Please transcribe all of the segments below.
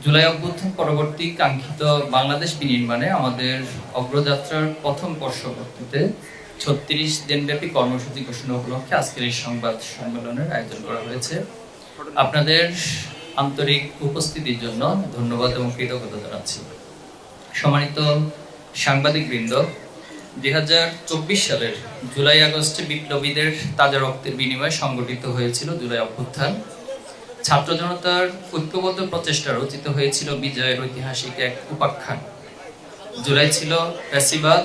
জুলাই অভ্যুত্থান পরবর্তী কাঙ্ক্ষিত বাংলাদেশ বিনির্মাণে আমাদের অগ্রযাত্রার প্রথম বর্ষপূর্তিতে ৩৬ দিনব্যাপী কর্মসূচি ঘোষণা উপলক্ষে আজকের এই সংবাদ সম্মেলনের আয়োজন করা হয়েছে। আপনাদের আন্তরিক উপস্থিতির জন্য ধন্যবাদ এবং কৃতজ্ঞতা জানাচ্ছি। সম্মানিত সাংবাদিকবৃন্দ, ২০২৪ সালের জুলাই আগস্টে বিপ্লবীদের তাজা রক্তের বিনিময়ে সংগঠিত হয়েছিল জুলাই অভ্যুত্থান। ছাত্র জনতার ঐক্যবদ্ধ প্রচেষ্টা রচিত হয়েছিল বিজয়ের ঐতিহাসিক এক উপাখ্যান। জুলাই ছিল ফ্যাসিবাদ,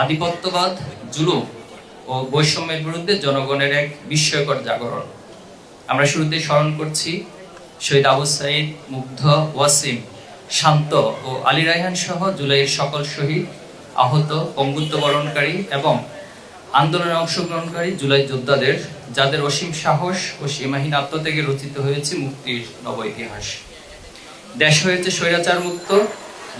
আধিপত্যবাদ, জুলুম ও বৈষম্যের বিরুদ্ধে জনগণের এক বিস্ময়কর জাগরণ। আমরা শুরুতে স্মরণ করছি শহীদ আবু সাইদ, মুগ্ধ, ওয়াসিম, শান্ত ও আলী রায়হান সহ জুলাইয়ের সকল শহীদ, আহত, পঙ্গুত্ব বরণকারী এবং আন্দোলনে অংশগ্রহণকারী জুলাই যোদ্ধাদের, যাদের অসীম সাহস ও সীমাহীন আত্মত্যাগে রচিত হয়েছে মুক্তির নব ইতিহাস। দেশ হয়েছে স্বৈরাচার মুক্ত,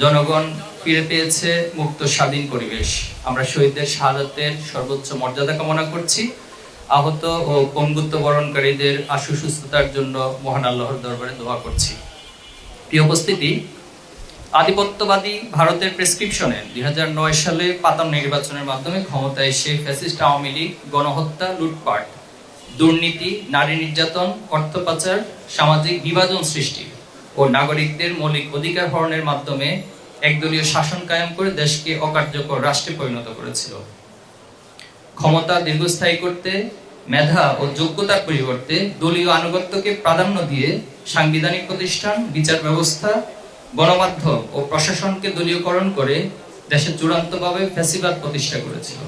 জনগণ ফিরে পেয়েছে মুক্ত স্বাধীন পরিবেশ। আমরা শহীদদের শাহাদাতের সর্বোচ্চ মর্যাদা কামনা করছি। আহত ও পঙ্গুত্ব বরণকারীদের আশু সুস্থতার জন্য মহান আল্লাহর দরবারে দোয়া করছি। প্রিয় উপস্থিতি, আধিপত্যবাদী ভারতের প্রেসক্রিপশনে ২০০৯ সালে পাতাম নির্বাচনের মাধ্যমে ক্ষমতায় এসে ফ্যাসিস্ট আওয়ামী লীগ গণহত্যা, লুটপাট, দুর্নীতি, নারী নির্যাতন, অর্থ পাচার, সামাজিক বিভাজন সৃষ্টি ও নাগরিকদের মৌলিক অধিকার হরণের মাধ্যমে একদলীয় শাসন কায়েম করে দেশকে অকার্যকর রাষ্ট্রে পরিণত করেছিল। ক্ষমতা দীর্ঘস্থায়ী করতে মেধা ও যোগ্যতার পরিবর্তে দলীয় আনুগত্যকে প্রাধান্য দিয়ে সাংবিধানিক প্রতিষ্ঠান, বিচার ব্যবস্থা, গণমাধ্যম ও প্রশাসনকে দলীয়করণ করে দেশে চূড়ান্তভাবে ফ্যাসিবাদ প্রতিষ্ঠা করেছিল।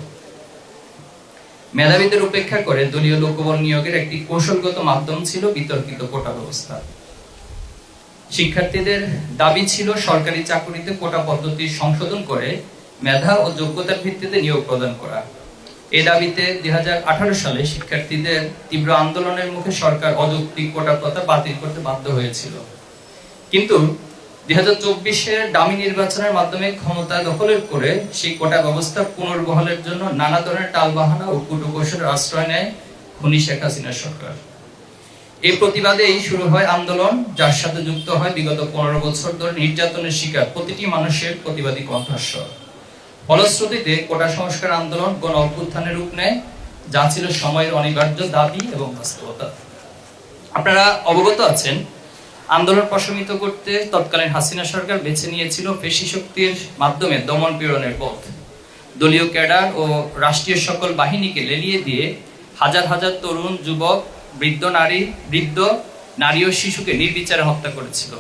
মেধাবীদের উপেক্ষা করে দলীয় লোকবল নিয়োগের একটি কৌশলগত মাধ্যম ছিল বিতর্কিত কোটা ব্যবস্থা। শিক্ষার্থীদের দাবি ছিল সরকারি চাকরিতে কোটা পদ্ধতি সংশোধন করে মেধা ও যোগ্যতার ভিত্তিতে নিয়োগ প্রদান করা। এই দাবিতে ২০১৮ সালে শিক্ষার্থীদের তীব্র আন্দোলনের মুখে সরকার অযৌক্তিক কোটা প্রথা বাতিল করতে বাধ্য হয়েছিল। কিন্তু ২০২৪-এর ডামি নির্বাচনের মাধ্যমে ক্ষমতা দখলের করে সেই কোটা ব্যবস্থা পুনর্বহালের জন্য নানা ধরনের টালবাহানা ও কূটকৌশলের আশ্রয় নেয় খুনি শেখ হাসিনার সরকার। এই প্রতিবাদেই শুরু হয় আন্দোলন, যার সাথে যুক্ত হয় বিগত ১৫ বছর ধরে নির্যাতনের শিকার প্রতিটি মানুষের প্রতিবাদী কণ্ঠস্বর। ফলশ্রুতিতে কোটা সংস্কার আন্দোলন গণ অভ্যুত্থানের রূপ নেয়, যা ছিল সময়ের অনিবার্য দাবি এবং বাস্তবতা। আপনারা অবগত আছেন, আন্দোলন প্রশমিত করতে তৎকালীন হাসিনা সরকার বেছে নিয়েছিল পেশি শক্তির মাধ্যমে দমন পীড়নের পথ। দলীয় ক্যাডার ও রাষ্ট্রীয় সকল বাহিনীকে লেলিয়ে দিয়ে হাজার হাজার তরুণ, যুবক, বৃদ্ধ নারী ও শিশুকে নির্বিচারে হত্যা করেছিল।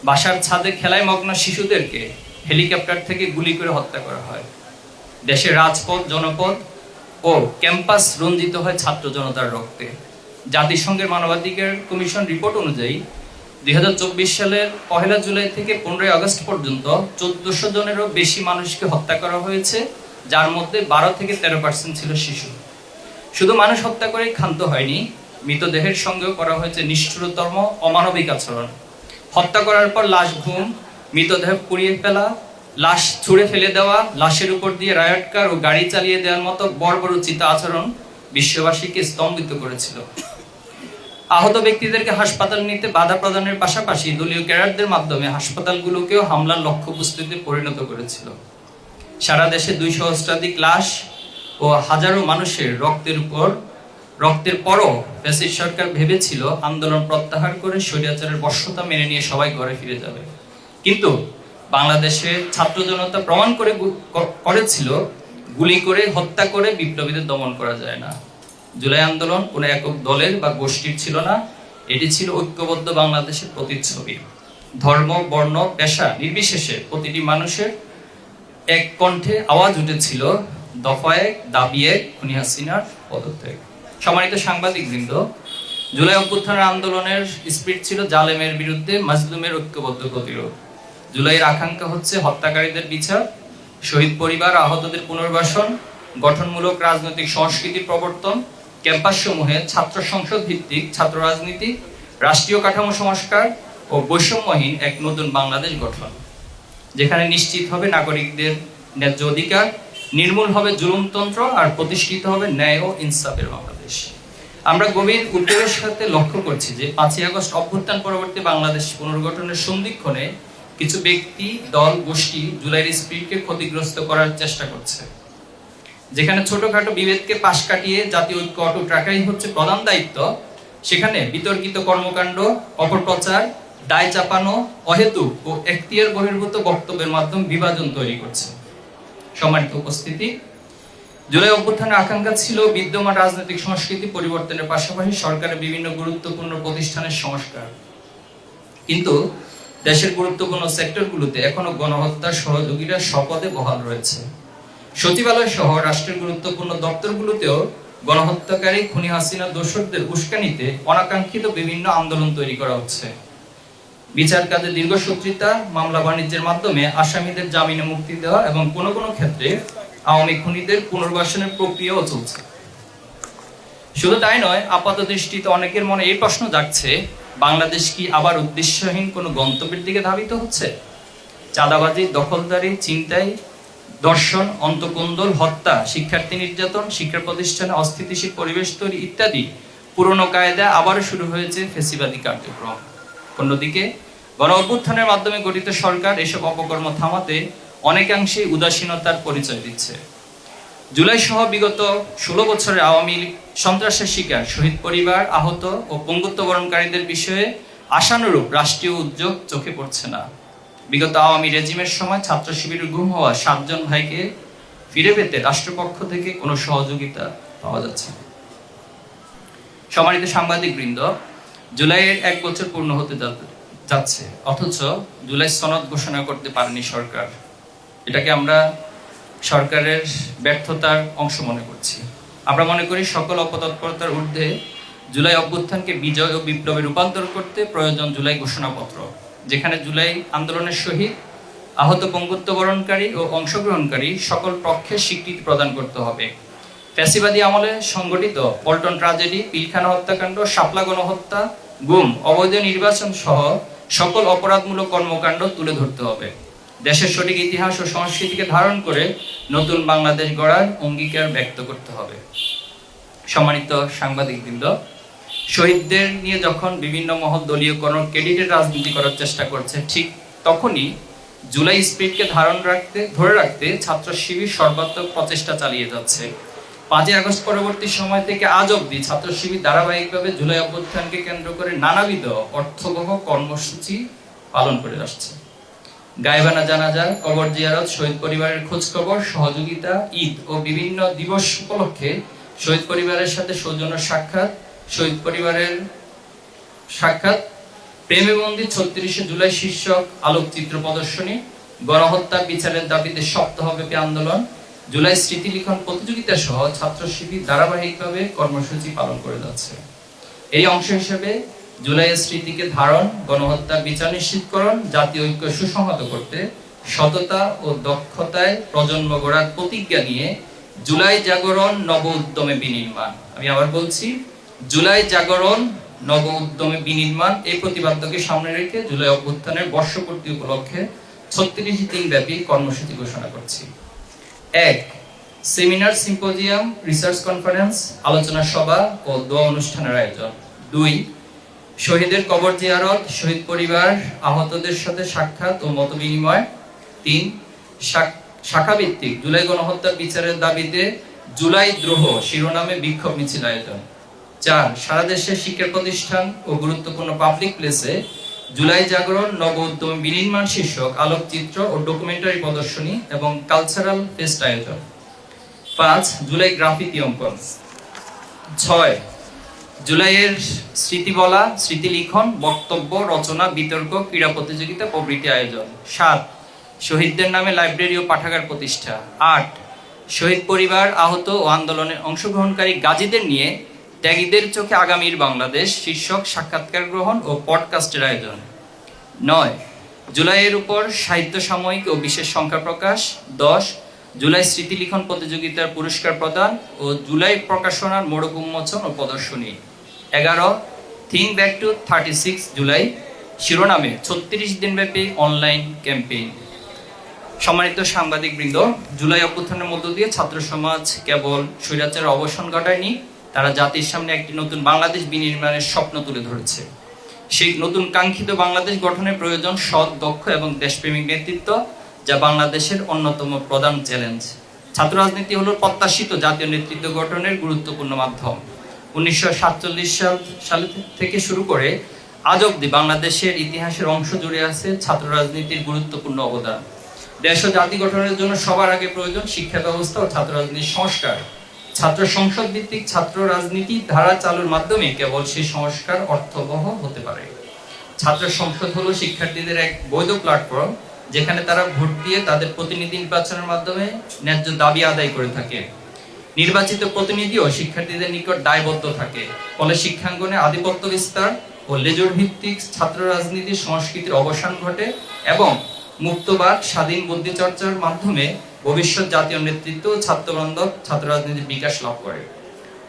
বাসার ছাদে খেলায় মগ্ন শিশুদেরকে হেলিকপ্টার থেকে গুলি করে হত্যা করা হয়। দেশের রাজপথ, জনপদ ও ক্যাম্পাস রঞ্জিত হয় ছাত্র জনতার রক্তে। জাতিসংঘের মানবাধিকার কমিশন রিপোর্ট অনুযায়ী ২০২৪ সালের ১ জুলাই থেকে ১৫ আগস্ট পর্যন্ত ১৪০০ জনেরও বেশি মানুষকে হত্যা করা হয়েছে, যার মধ্যে ১২ থেকে ১৩% ছিল শিশু। শুধু মানুষ হত্যা করেই ক্ষান্ত হয়নি, মৃতদেহের সঙ্গেও করা হয়েছে নিষ্ঠুরতম অমানবিক আচরণ। হত্যা করার পর লাশ গুম, মৃতদেহ পুড়িয়ে ফেলা, লাশ ছুঁড়ে ফেলে দেওয়া, লাশের উপর দিয়ে রায়ট কার ও গাড়ি চালিয়ে দেওয়ার মতো বর্বরোচিত আচরণ বিশ্ববাসীকে স্তম্ভিত করেছিল। আহত ব্যক্তিদেরকে হাসপাতাল নিতে বাধা প্রদানের পাশাপাশি দলীয় ক্যাডারদের মাধ্যমে হাসপাতালগুলোকেও হামলার লক্ষ্যবস্তুতে পরিণত করেছিল। সারা দেশে ২০০ সহস্রাধিক লাশ ও হাজারো মানুষের রক্তের পরও ফ্যাসিস্ট সরকার ভেবেছিল আন্দোলন প্রত্যাহার করে স্বৈরাচারের বর্ষতা মেনে নিয়ে সবাই ঘরে ফিরে যাবে। কিন্তু বাংলাদেশের ছাত্র জনতা প্রমাণ করেছিল গুলি করে, হত্যা করে বিপ্লবীদের দমন করা যায় না। জুলাই আন্দোলন কোনো একক দলের বা গোষ্ঠীর ছিল না, এটি ছিল ঐক্যবদ্ধ বাংলাদেশের প্রতিচ্ছবি। ধর্ম, বর্ণ, পেশা নির্বিশেষে প্রতিটি মানুষের এক কণ্ঠে আওয়াজ উঠেছিল দফা এক, দাবি এক, খুনি হাসিনার পদত্যাগ। সম্মানিত সাংবাদিকবৃন্দ, জুলাই অভ্যুত্থানের আন্দোলনের স্পিরিট ছিল জালেমের বিরুদ্ধে মাজলুমের ঐক্যবদ্ধ প্রতিরোধ। জুলাইয়ের আকাঙ্ক্ষা হচ্ছে হত্যাকারীদের বিচার, শহীদ পরিবার, আহতদের পুনর্বাসন, গঠনমূলক রাজনৈতিক সংস্কৃতির প্রবর্তন, ক্যাম্পাস সমূহে ছাত্র সংসদ ভিত্তিক ছাত্র রাজনীতি, রাষ্ট্রীয় কাঠামো সংস্কার ও বৈষম্যহীন এক নতুন বাংলাদেশ গঠন, যেখানে নিশ্চিত হবে নাগরিকদের ন্যায্য অধিকার, নির্মূল হবে জুলুমতন্ত্র আর প্রতিষ্ঠিত হবে ন্যায় ও ইনসাফের বাংলাদেশ। আমরা গভীর উদ্বেগের সাথে লক্ষ্য করছি যে 5ই আগস্ট অভ্যুত্থান পরবর্তী বাংলাদেশ পুনর্গঠনের সন্ধিক্ষণে কিছু ব্যক্তি, দল, গোষ্ঠী জুলাইয়ের স্পিরিটকে ক্ষতিগ্রস্ত করার চেষ্টা করছে। যেখানে ছোটখাটো বিভেদকে পাশ কাটিয়ে জাতীয় ঐক্য অটুট রাখাই হচ্ছে প্রধান দায়িত্ব, সেখানে বিতর্কিত কর্মকাণ্ড, অপপ্রচার, দায় চাপানো, অহেতুক ও এখতিয়ার বহির্ভূত বক্তব্যের মাধ্যমে বিভাজন তৈরি করছে। সম্মানিত উপস্থিতি, জুলাই অভ্যুত্থানের আকাঙ্ক্ষা ছিল বিদ্যমান রাজনৈতিক সংস্কৃতি পরিবর্তনের পাশাপাশি সরকারের বিভিন্ন গুরুত্বপূর্ণ প্রতিষ্ঠানের সংস্কার। কিন্তু দেশের গুরুত্বপূর্ণ সেক্টরগুলোতে এখনো গণহত্যার সহযোগীরা স্বপদে বহাল রয়েছে। সচিবালয় সহ রাষ্ট্রের গুরুত্বপূর্ণ দপ্তরগুলোতেও গণহত্যাকারী খুনি হাসিনা দোসরদের উস্কানিতে অনাকাঙ্ক্ষিত বিভিন্ন আন্দোলন তৈরি করা হচ্ছে। বিচার কাজে দীর্ঘসূত্রিতা, মামলা বাণিজ্যের মাধ্যমে আসামিদের জামিনে মুক্তি দেওয়া এবং কোনো কোনো ক্ষেত্রে আওয়ামী খুনিদের পুনর্বাসনের প্রক্রিয়াও চলছে। শুধু তাই নয়, আপাত দৃষ্টিতে অনেকের মনে এই প্রশ্ন জাগছে, বাংলাদেশ কি আবার উদ্দেশ্যহীন কোনো গন্তব্যের দিকে ধাবিত হচ্ছে? চাঁদাবাজি, দখলদারি, ছিনতাই, ধর্ষণ, অন্তঃকোন্দল, হত্যা, শিক্ষার্থী নির্যাতন, শিক্ষা প্রতিষ্ঠানে অস্থিতিশীল পরিবেশ তৈরি ইত্যাদি পুরনো কায়দায় আবারও শুরু হয়েছে ফ্যাসিবাদী কার্যক্রম। অন্যদিকে গণ অভ্যুত্থানের মাধ্যমে গঠিত সরকার এসব অপকর্ম থামাতে অনেকাংশেই উদাসীনতার পরিচয় দিচ্ছে। জুলাই সহ বিগত 16 বছরের আওয়ামী লীগ সন্ত্রাসের শিকার শহীদ পরিবার, আহত ও পঙ্গুত্ব বরণকারীদের বিষয়ে আশানুরূপ রাষ্ট্রীয় উদ্যোগ চোখে পড়ছে না। বিগত আওয়ামী রেজিমের সময় ছাত্র শিবিরের গুম হওয়া 7 জন ভাইকে ফিরে পেতে রাষ্ট্রপক্ষ থেকে কোনো সহযোগিতা পাওয়া যাচ্ছে না। সম্মানিত সাংবাদিক বৃন্দ, জুলাইয়ের 1 বছর পূর্ণ হতে যাচ্ছে, অথচ জুলাই সনদ ঘোষণা করতে পারেনি সরকার। এটাকে আমরা সরকারের ব্যর্থতার অংশ মনে করছি। আমরা মনে করি সকল অপতৎপরতার ঊর্ধ্বে জুলাই অভ্যুত্থানকে বিজয় ও বিপ্লবে রূপান্তর করতে প্রয়োজন জুলাই ঘোষণাপত্র, যেখানে জুলাই আন্দোলনের শহীদ, আহত, পঙ্গুত্ব বরণকারী ও অংশগ্রহণকারী সকল পক্ষের স্বীকৃতি প্রদান করতে হবে। ফ্যাসিবাদী আমলে সংগঠিত পল্টন ট্রাজেডি, পিলখানা হত্যাকাণ্ড, শাপলা গণহত্যা, গুম, অবৈধ নির্বাচন সহ সকল অপরাধমূলক কর্মকাণ্ড তুলে ধরতে হবে। দেশের সঠিক ইতিহাস ও সংস্কৃতিকে ধারণ করে নতুন বাংলাদেশ গড়ার অঙ্গীকার ব্যক্ত করতে হবে। সম্মানিত সাংবাদিকবৃন্দ, শহীদদের নিয়ে যখন বিভিন্ন মহল দলীয়করণ, ক্যাডেটের রাজনীতি করার চেষ্টা করছে, ঠিক তখনই জুলাই স্পিরিটকে ধরে রাখতে ছাত্র শিবির সর্বাত্মক প্রচেষ্টা চালিয়ে যাচ্ছে। 5ই আগস্ট পরবর্তী সময় থেকে আজ অবধি ছাত্র শিবির ধারাবাহিকভাবে জুলাই অভ্যুত্থানকে কেন্দ্র করে নানাবিধ অর্থবহ কর্মসূচি পালন করে আসছে। গায়েবানা জানাজা, কবর জিয়ারত, শহীদ পরিবারের খোঁজ খবর, সহযোগিতা, ঈদ ও বিভিন্ন দিবস উপলক্ষে শহীদ পরিবারের সাথে সৌজন্য সাক্ষাৎ, শহীদ পরিবারের সাক্ষাৎ, প্রেমে বন্দী 36শে জুলাই শীর্ষক আলোকচিত্র প্রদর্শনী, গণহত্যা বিচারের দাবিতে সপ্তাহব্যাপী আন্দোলন, জুলাই স্মৃতিলিখন প্রতিযোগিতা সহ ছাত্র শিবির ধারাবাহিকভাবে কর্মসূচি পালন করে যাচ্ছে। এই অংশ হিসেবে জুলাইয়ের স্মৃতিকে ধারণ, গণহত্যার বিচার নিশ্চিতকরণ, জাতীয় ঐক্য সুসংহত করতে সততা ও দক্ষতায় প্রজন্ম গড়ার প্রতিজ্ঞা নিয়ে জুলাই জাগরণ নব উদ্যমে বিনির্মাণ, আমি আবার বলছি, জুলাই জাগরণ নব উদ্যমে বিনির্মাণ, এই প্রতিপাদ্যকে সামনে রেখে জুলাই অভ্যুত্থানের বর্ষপূর্তি উপলক্ষে 36 দিন ব্যাপী কর্মসূচি ঘোষণা করছি। 1. সেমিনার, সিম্পোজিয়াম, রিসার্চ কনফারেন্স, আলোচনা সভা ও দোয়া অনুষ্ঠানের আয়োজন। 2. শহীদের কবর জিয়ারত, শহীদ পরিবার, আহতদের সাথে সাক্ষাৎ ও মত বিনিময়। 3. শাখাভিত্তিক জুলাই গণহত্যার বিচারের দাবিতে জুলাই দ্রোহ শিরোনামে বিক্ষোভ মিছিল আয়োজন। 4. সারা দেশের শিক্ষা প্রতিষ্ঠান ও গুরুত্বপূর্ণ পাবলিক প্লেসে জুলাই জাগরণ নব উদ্যমে বিনির্মাণ শীর্ষক আলোকচিত্র ও ডকুমেন্টারি প্রদর্শনী এবং কালচারাল ফেস্ট আয়োজন। 5. জুলাই গ্রাফিতি অঙ্কন। 6. জুলাইয়ের স্মৃতি বলা, স্মৃতি লিখন, বক্তব্য, রচনা, বিতর্ক, ক্রীড়া প্রতিযোগিতা প্রভৃতি আয়োজন। 7. শহীদদের নামে লাইব্রেরি ও পাঠাগার প্রতিষ্ঠা। 8. শহীদ পরিবার, আহত ও আন্দোলনে অংশগ্রহণকারী গাজীদের নিয়ে ত্যাগীদের চোখে আগামীর বাংলাদেশ শীর্ষক সাক্ষাৎকার গ্রহণ ও পডকাস্টের আয়োজন। 9. জুলাইয়ের উপর সাহিত্য সাময়িক ও বিশেষ সংখ্যা প্রকাশ। 10. জুলাই স্মৃতি লিখন প্রতিযোগিতার পুরস্কার প্রদান ও জুলাই প্রকাশনার মোড়ক উন্মোচন ও প্রদর্শনী। 11. থিঙ্ক ব্যাক টু 36 জুলাই শিরোনামে 36 দিনব্যাপী অনলাইন ক্যাম্পেইন। সম্মানিত সাংবাদিক বৃন্দ, জুলাই অভ্যুত্থানের মধ্য দিয়ে ছাত্র সমাজ কেবল স্বৈরাচারের অবসান ঘটায়নি, তারা জাতির সামনে একটি নতুন বাংলাদেশ বিনির্মাণের স্বপ্ন তুলে ধরেছে। সেই নতুন কাঙ্ক্ষিত বাংলাদেশ গঠনের প্রয়োজন সৎ, দক্ষ এবং দেশপ্রেমিক নেতৃত্ব, যা বাংলাদেশের অন্যতম প্রধান চ্যালেঞ্জ। ছাত্র রাজনীতি হলো প্রত্যাশিত জাতীয় নেতৃত্ব গঠনের গুরুত্বপূর্ণ মাধ্যম। 1947 সাল থেকে শুরু করে আজ অব্দি বাংলাদেশের ইতিহাসের অংশ জুড়ে আছে ছাত্র রাজনীতির গুরুত্বপূর্ণ অবদান। দেশ ও জাতি গঠনের জন্য সবার আগে প্রয়োজন শিক্ষা ব্যবস্থা ও ছাত্র রাজনীতির সংস্কার। ছাত্র সংসদ ভিত্তিক ছাত্র রাজনীতি ধারা চালুর মাধ্যমে কেবল সেই সংস্কার অর্থবহ হতে পারে। ছাত্র সংসদ হলো শিক্ষার্থীদের এক বৈধ প্ল্যাটফর্ম, যেখানে তারা ভোট দিয়ে তাদের প্রতিনিধি নির্বাচনের মাধ্যমে ন্যায্য দাবি আদায় করে থাকে। নির্বাচিত প্রতিনিধিও শিক্ষার্থীদের নিকট দায়বদ্ধ থাকে। ফলে শিক্ষাঙ্গনে আধিপত্য বিস্তার ও লেজুর ভিত্তিক ছাত্র রাজনীতির সংস্কৃতির অবসান ঘটে এবং মুক্তবাদ, স্বাধীন বুদ্ধি চর্চার মাধ্যমে ভবিষ্যৎ জাতীয় নেতৃত্ব ও ছাত্রবান্ধব ছাত্র রাজনীতির বিকাশ লাভ করে।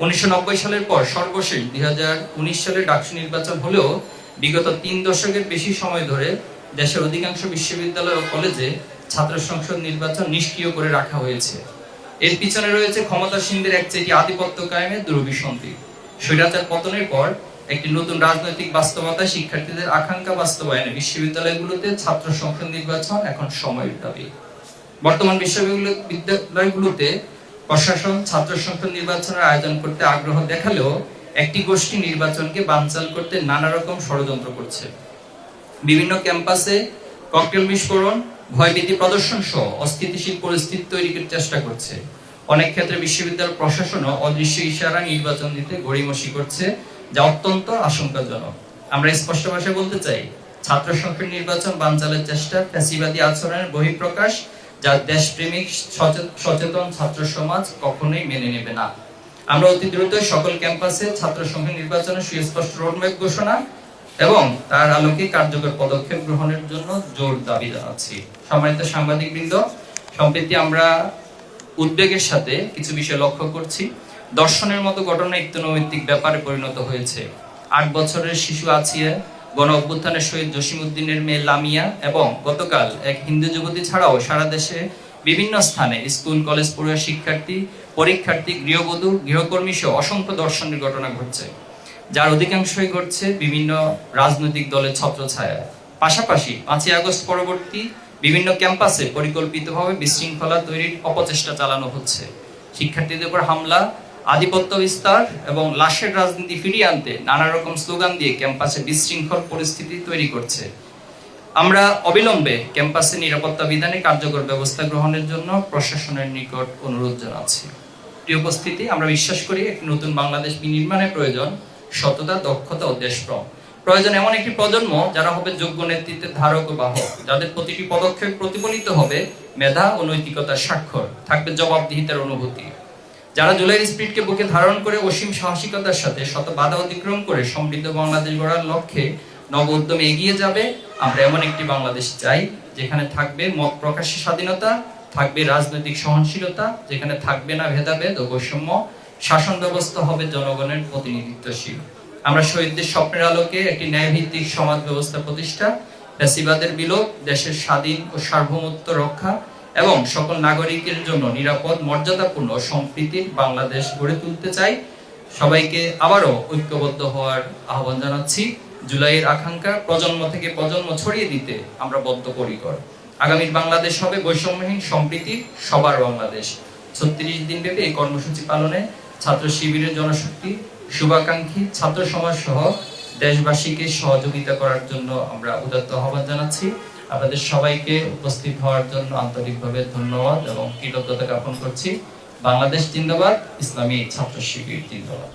1990 সালের পর সর্বশেষ 2019 সালে ডাকসু নির্বাচন হলেও বিগত 3 দশকের বেশি সময় ধরে দেশের অধিকাংশ বিশ্ববিদ্যালয় ও কলেজে ছাত্র সংসদ নির্বাচন নিষ্ক্রিয় করে রাখা হয়েছে। এর পিছনে রয়েছে ক্ষমতাসীনদের একচেটি আধিপত্য কায়েমের দুরভিসন্ধি। স্বৈরাচার পতনের পর একটি নতুন রাজনৈতিক বাস্তবতা শিক্ষার্থীদের আকাঙ্ক্ষা বাস্তবায়নে বিশ্ববিদ্যালয়গুলোতে ছাত্র সংসদ নির্বাচন এখন সময়ের দাবি। বর্তমান বিশ্ববিদ্যালয়গুলোতে প্রশাসন ছাত্র সংসদ নির্বাচনের আয়োজন করতে আগ্রহ দেখালেও একটি গোষ্ঠী নির্বাচনকে বানচাল করতে নানা রকম ষড়যন্ত্র করছে। বিভিন্ন ক্যাম্পাসে ককটেল বিস্ফোরণ, ভয়ভীতি প্রদর্শন সহ অস্থিতিশীল পরিস্থিতি তৈরির চেষ্টা করছে। অনেক ক্ষেত্রে বিশ্ববিদ্যালয় প্রশাসনও অদৃশ্য ইশারা নির্বাচন দিতে গড়িমসি করছে, যা অত্যন্ত আশঙ্কাজনক। আমরা স্পষ্ট ভাষায় বলতে চাই, ছাত্র সংসদ নির্বাচন বানচালের চেষ্টা ফ্যাসিবাদী আচরণের বহিঃপ্রকাশ, যা দেশপ্রেমিক সচেতন ছাত্র সমাজ কখনোই মেনে নেবে না। আমরা অতি দ্রুত সকল ক্যাম্পাসে ছাত্র সংসদ নির্বাচনের সুস্পষ্ট রোডম্যাপ ঘোষণা এবং তার আলোকে কার্যকর পদক্ষেপ গ্রহণের জন্য জোর দাবি জানাচ্ছি। সম্মানিত সাংবাদিকবৃন্দ, সম্প্রতি আমরা উদ্বেগের সাথে কিছু বিষয় লক্ষ্য করছি। দর্শনের মতো ঘটনা একটু নৈতিক ব্যাপারে পরিণত হয়েছে। 8 বছরের শিশু আছিয়া, গণ অভ্যুত্থানের শহীদ জসিমউদ্দিনের মেয়ে লামিয়া এবং গতকাল এক হিন্দু যুবতী ছাড়াও সারা দেশে বিভিন্ন স্থানে স্কুল, কলেজ পড়ুয়া শিক্ষার্থী, পরীক্ষার্থী, গৃহবধূ, গৃহকর্মী সহ অসংখ্য দর্শনের ঘটনা ঘটছে, যার অধিকাংশই ঘটছে বিভিন্ন রাজনৈতিক দলের ছত্রছায়ায়। পাশাপাশি 5ই আগস্ট পরবর্তী বিভিন্ন ক্যাম্পাসে পরিকল্পিতভাবে বিশৃঙ্খলা তৈরির অপচেষ্টা চালানো হচ্ছে। শিক্ষার্থীদের উপর হামলা, আধিপত্য বিস্তার এবং লাশের রাজনীতি ফিরিয়ে আনতে নানা রকম স্লোগান দিয়ে ক্যাম্পাসে বিশৃঙ্খল পরিস্থিতি তৈরি করছে। আমরা অবিলম্বে ক্যাম্পাসে নিরাপত্তা বিধানে কার্যকর ব্যবস্থা গ্রহণের জন্য প্রশাসনের নিকট অনুরোধ জানাচ্ছি। প্রিয় উপস্থিতি, আমরা বিশ্বাস করি একটি নতুন বাংলাদেশ বিনির্মাণের প্রয়োজন সততা, দক্ষতা ও দেশপ্রেম। প্রয়োজন এমন একটি প্রজন্ম যারা হবে যোগ্য নেতৃত্বের ধারক ও বাহক, যাদের প্রতিটি পদক্ষেপ প্রতিফলিত হবে মেধা ও নৈতিকতার স্বাক্ষর, থাকবে জবাবদিহিতার অনুভূতি, যারা জুলাইয়ের স্পিরিটকে বুকে ধারণ করে অসীম সাহসিকতার সাথে শত বাধা অতিক্রম করে সমৃদ্ধ বাংলাদেশ গড়ার লক্ষ্যে নব উদ্যমে এগিয়ে যাবে। আমরা এমন একটি বাংলাদেশ চাই যেখানে থাকবে মত প্রকাশের স্বাধীনতা, থাকবে রাজনৈতিক সহনশীলতা, যেখানে থাকবে না ভেদাভেদ ও বৈষম্য, শাসন ব্যবস্থা হবে জনগণের প্রতিনিধিত্বশীল। আমরা শহীদদের স্বপ্নের আলোকে একটি ন্যায়ভিত্তিক সমাজ ব্যবস্থা প্রতিষ্ঠা, ফ্যাসিবাদের বিলোপ, দেশের স্বাধীন ও সার্বভৌমত্ব রক্ষা এবং সকল নাগরিকের জন্য নিরাপদ, মর্যাদাপূর্ণ সম্প্রীতির বাংলাদেশ গড়ে তুলতে চাই। সবাইকে আবারও ঐক্যবদ্ধ হওয়ার আহ্বান জানাচ্ছি। জুলাইয়ের আকাঙ্ক্ষা প্রজন্ম থেকে প্রজন্ম ছড়িয়ে দিতে আমরা বদ্ধপরিকর। আগামীর বাংলাদেশ হবে বৈষম্যহীন, সম্প্রীতি, সবার বাংলাদেশ। 36 দিন ব্যাপী এই কর্মসূচি পালনে ছাত্র শিবিরের জনশক্তি, শুভাকাঙ্ক্ষী ছাত্র সমাজ সহ দেশবাসীকে সহযোগিতা করার জন্য আমরা উদাত্ত আহ্বান জানাচ্ছি। আপনাদের সবাইকে উপস্থিত হওয়ার জন্য আন্তরিকভাবে ধন্যবাদ এবং কৃতজ্ঞতা জ্ঞাপন করছি। বাংলাদেশ জিন্দাবাদ, ইসলামী ছাত্র শিবির জিন্দাবাদ।